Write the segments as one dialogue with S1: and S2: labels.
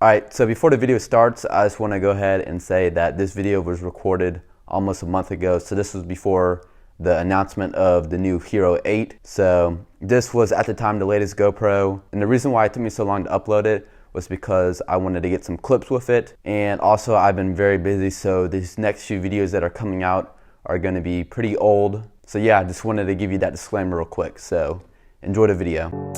S1: Alright, so before the video starts, I just want to go ahead and say that this video was recorded almost a month ago. So this was before the announcement of the new Hero 8. So this was at the time the latest GoPro. And the reason why it took me so long to upload it was because I wanted to get some clips with it. And also I've been very busy, so these next few videos that are coming out are going to be pretty old. So yeah, I just wanted to give you that disclaimer real quick. So enjoy the video.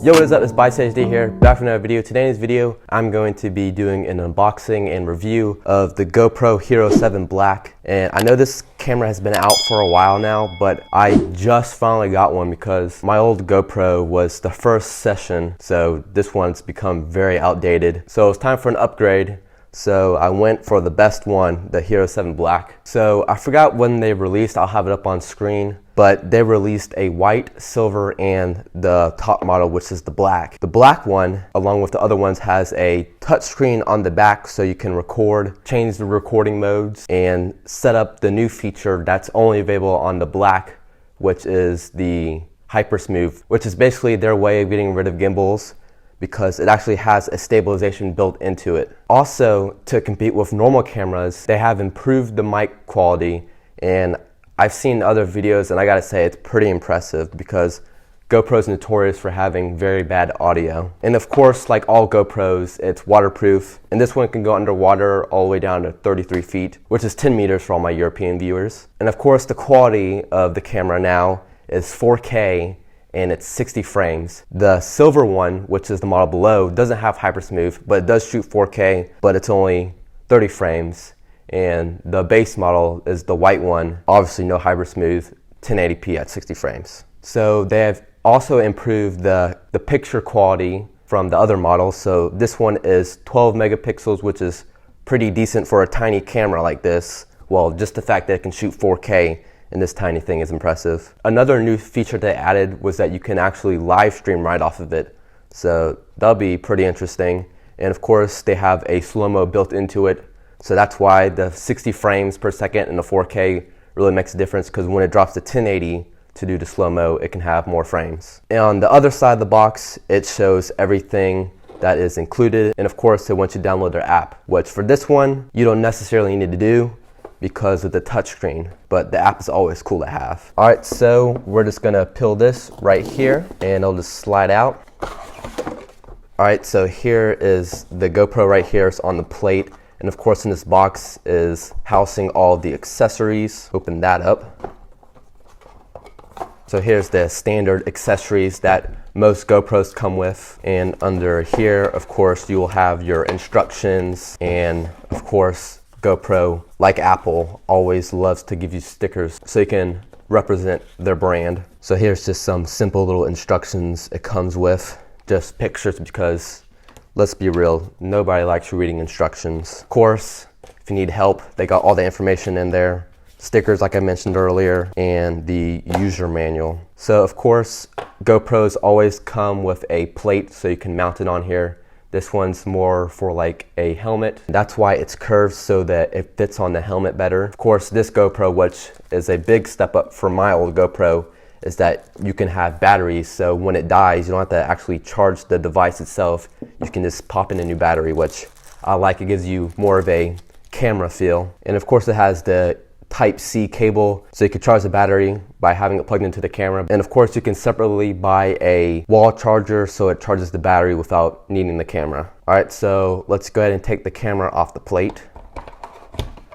S1: Yo, what is up? It's BySageD here, back for another video. Today in this video, I'm going to be doing an unboxing and review of the GoPro Hero 7 Black. And I know this camera has been out for a while now, but I just finally got one because my old GoPro was the first session, so this one's become very outdated. So it's time for an upgrade. So I went for the best one, the Hero 7 Black. So I forgot when they released, I'll have it up on screen, but they released a white, silver, and the top model, which is the black. The black one, along with the other ones, has a touchscreen on the back so you can record, change the recording modes, and set up the new feature that's only available on the black, which is the Hyper Smooth, which is basically their way of getting rid of gimbals, because it actually has a stabilization built into it. Also, to compete with normal cameras, they have improved the mic quality, and I've seen other videos and I gotta say it's pretty impressive because GoPro's notorious for having very bad audio. And of course, like all GoPros, it's waterproof, and this one can go underwater all the way down to 33 feet, which is 10 meters for all my European viewers. And of course, the quality of the camera now is 4K, and it's 60 frames. The silver one, which is the model below, doesn't have Hyper Smooth, but it does shoot 4K, but it's only 30 frames. And the base model is the white one, obviously no Hyper Smooth, 1080p at 60 frames. So they have also improved the picture quality from the other models. So this one is 12 megapixels, which is pretty decent for a tiny camera like this. Well, just the fact that it can shoot 4K and this tiny thing is impressive. Another new feature they added was that you can actually live stream right off of it. So that'll be pretty interesting. And of course, they have a slow-mo built into it. So that's why the 60 frames per second and the 4K really makes a difference, because when it drops to 1080 to do the slow-mo, it can have more frames. And on the other side of the box, it shows everything that is included. And of course, they want you to download their app, which for this one, you don't necessarily need to do because of the touchscreen, but the app is always cool to have. All right, so we're just gonna peel this right here and it'll just slide out. All right, so here is the GoPro right here. It's on the plate. And of course in this box is housing all the accessories. Open that up. So here's the standard accessories that most GoPros come with. And under here, of course, you will have your instructions, and of course, GoPro, like Apple, always loves to give you stickers so you can represent their brand. So here's just some simple little instructions it comes with. Just pictures, because let's be real, nobody likes reading instructions. Of course, if you need help, they got all the information in there. Stickers, like I mentioned earlier, and the user manual. So of course, GoPros always come with a plate so you can mount it on here. This one's more for like a helmet. That's why it's curved so that it fits on the helmet better. Of course, this GoPro, which is a big step up from my old GoPro, is that you can have batteries. So when it dies, you don't have to actually charge the device itself. You can just pop in a new battery, which I like. It gives you more of a camera feel. And of course, it has the Type-C cable, so you can charge the battery by having it plugged into the camera. And of course, you can separately buy a wall charger so it charges the battery without needing the camera. All right, so let's go ahead and take the camera off the plate.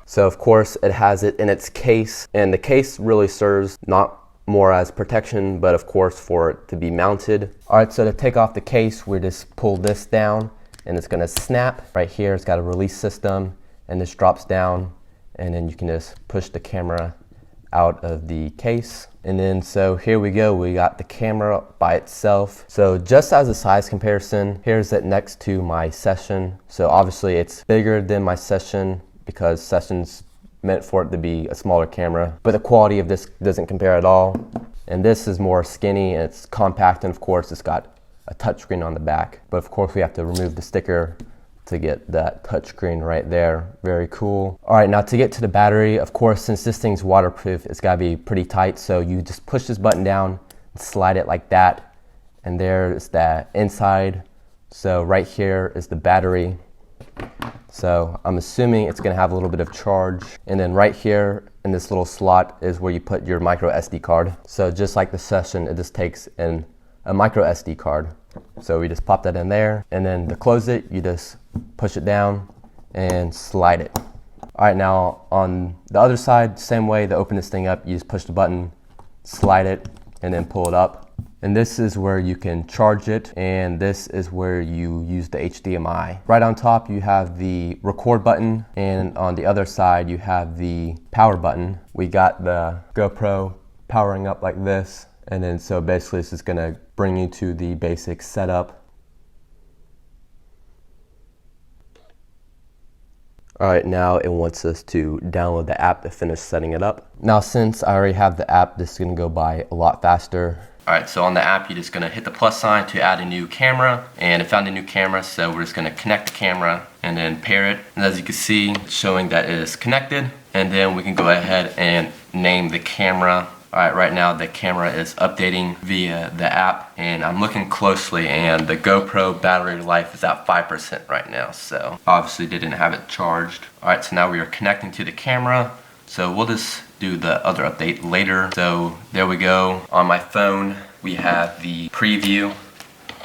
S1: So of course, it has it in its case, and the case really serves not more as protection, but of course for it to be mounted. All right, so to take off the case, we just pull this down and it's gonna snap. Right here, it's got a release system, and this drops down, and then you can just push the camera out of the case. And then so here we go, we got the camera by itself. So just as a size comparison, here's it next to my Session. So obviously it's bigger than my Session because Session's meant for it to be a smaller camera, but the quality of this doesn't compare at all. And this is more skinny and it's compact, and of course it's got a touchscreen on the back. But of course we have to remove the sticker to get that touchscreen right there. Very cool. All right, now to get to the battery, of course, since this thing's waterproof, it's gotta be pretty tight. So you just push this button down, slide it like that, and there's that inside. So right here is the battery. So I'm assuming it's gonna have a little bit of charge. And then right here in this little slot is where you put your micro SD card. So just like the Session, it just takes in a micro SD card. So we just pop that in there, and then to close it, you just push it down and slide it. All right, now on the other side, same way to open this thing up, you just push the button, slide it, and then pull it up. And this is where you can charge it, and this is where you use the HDMI. Right on top, you have the record button, and on the other side, you have the power button. We got the GoPro powering up like this, and then so basically this is gonna bring you to the basic setup. All right, now it wants us to download the app to finish setting it up. Now, since I already have the app, this is gonna go by a lot faster. All right, so on the app, you're just gonna hit the plus sign to add a new camera, and it found a new camera, so we're just gonna connect the camera and then pair it. And as you can see, it's showing that it is connected, and then we can go ahead and name the camera. All right, right now the camera is updating via the app, and I'm looking closely, and the GoPro battery life is at 5% right now, so obviously didn't have it charged. All right, so now we are connecting to the camera, so we'll just do the other update later. So there we go. On my phone, we have the preview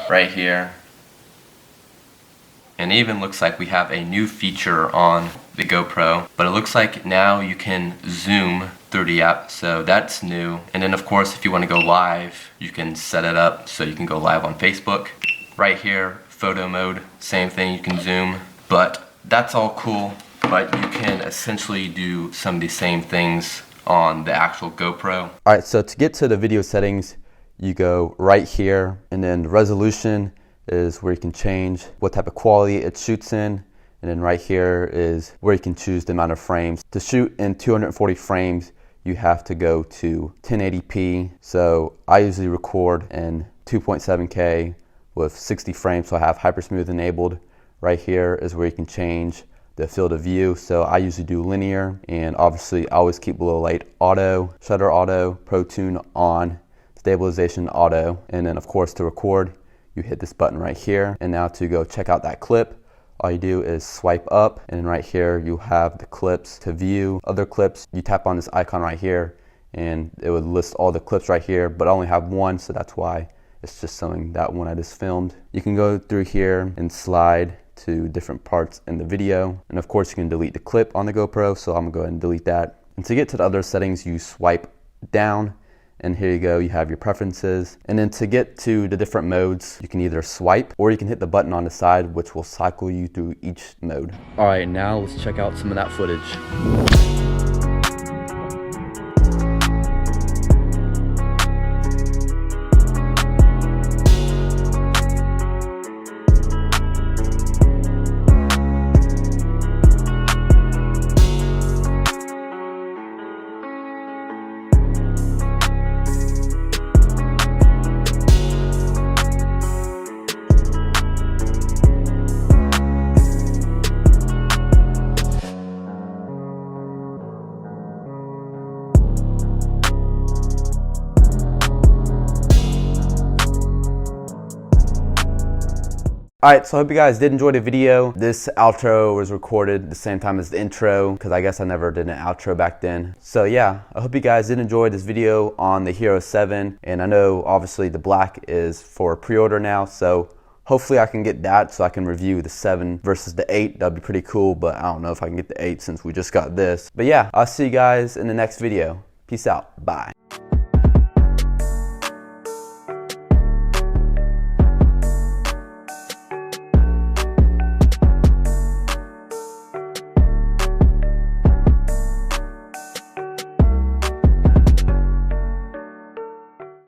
S1: right here, and it even looks like we have a new feature on the GoPro, but it looks like now you can zoom through the app, so that's new. And then of course, if you want to go live, you can set it up so you can go live on Facebook. Right here, photo mode, same thing, you can zoom. But that's all cool, but you can essentially do some of the same things on the actual GoPro. All right, so to get to the video settings, you go right here, and then the resolution is where you can change what type of quality it shoots in. And then right here is where you can choose the amount of frames. To shoot in 240 frames, you have to go to 1080p. So I usually record in 2.7K with 60 frames, so I have Hypersmooth enabled. Right here is where you can change the field of view. So I usually do linear, and obviously I always keep below light auto, shutter auto, Pro Tune on, stabilization auto. And then of course to record, you hit this button right here. And now to go check out that clip, all you do is swipe up, and right here you have the clips. To view other clips, you tap on this icon right here, and it would list all the clips right here, but I only have one, so that's why it's just showing that one I just filmed. You can go through here and slide to different parts in the video, and of course you can delete the clip on the GoPro, so I'm gonna go ahead and delete that. And to get to the other settings, you swipe down, and here you go, you have your preferences. And then to get to the different modes, you can either swipe or you can hit the button on the side, which will cycle you through each mode. All right, now let's check out some of that footage. Alright, so I hope you guys did enjoy the video. This outro was recorded the same time as the intro, because I guess I never did an outro back then. So yeah, I hope you guys did enjoy this video on the Hero 7. And I know obviously the black is for pre-order now, so hopefully I can get that so I can review the 7 versus the 8. That'd be pretty cool, but I don't know if I can get the 8 since we just got this. But yeah, I'll see you guys in the next video. Peace out. Bye.